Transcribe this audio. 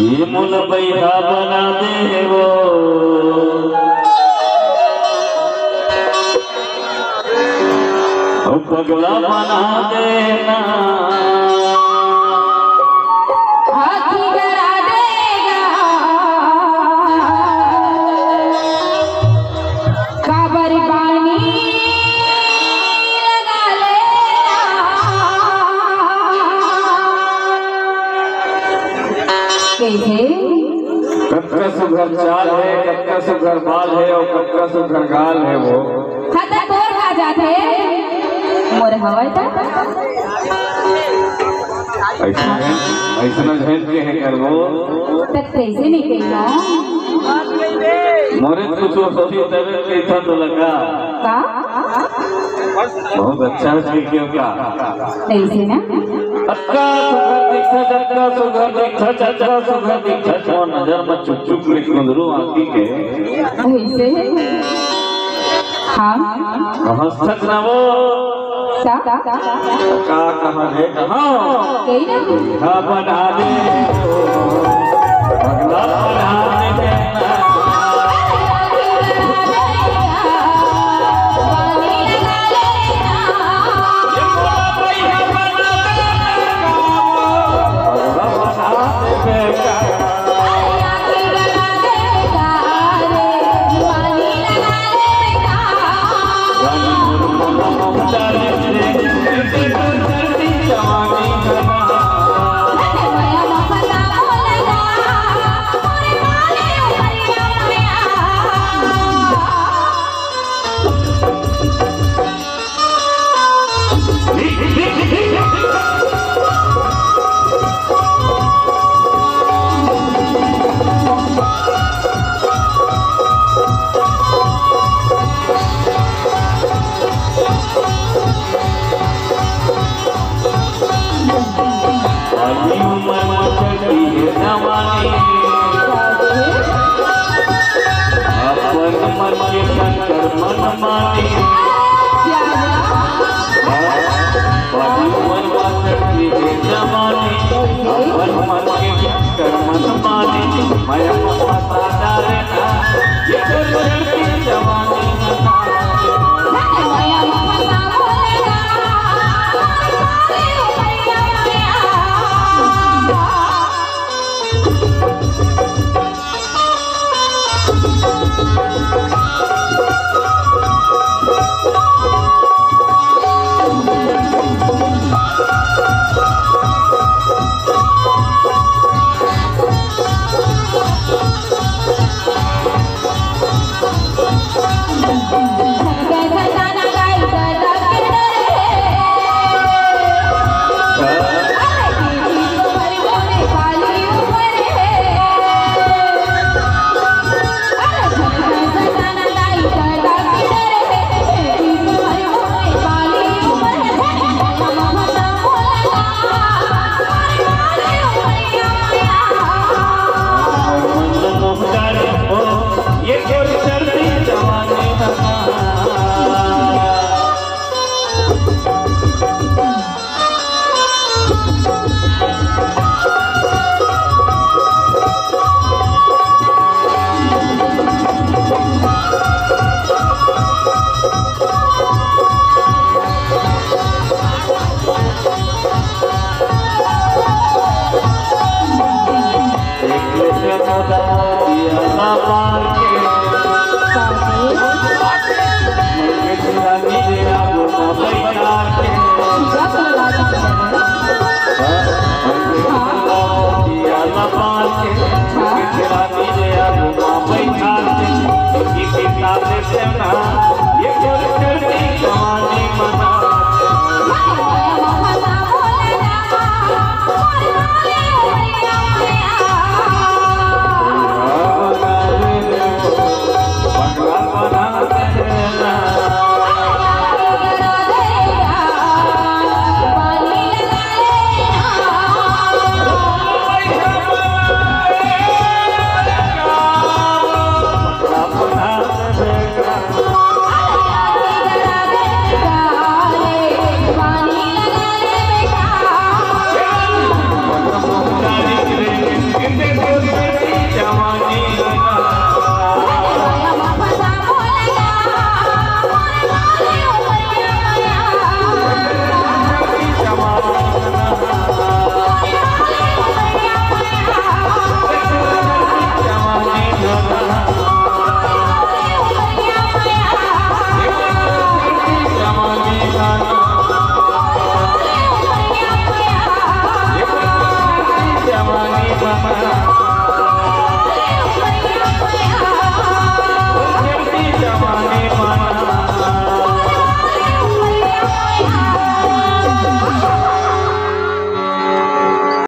ये मुल बैठा बना दे वो पगला बना देना हाथी डरा देगा काबर पानी लगा लेना कैसे कक्का सुघर चाल है, कक्का सुघर बाल है और कक्का सुघर गाल है वो खाता तोर खा जाते मोर हवाई था ऐसा झेल के है कर वो तक कैसे निकलना मोरे कुछ सोची तबे कैसा तो लगा का बहुत अच्छा है क्यों का कैसे ना अक्का सुघर दिखा चक्का सुघर दिखा तो नजर में चुप चुप लिख गुंदरू आंखी के कैसे हाँ हंसत ना वो का कहाँ है कहाँ कहीं ना बना दे पगला बना दे તેમના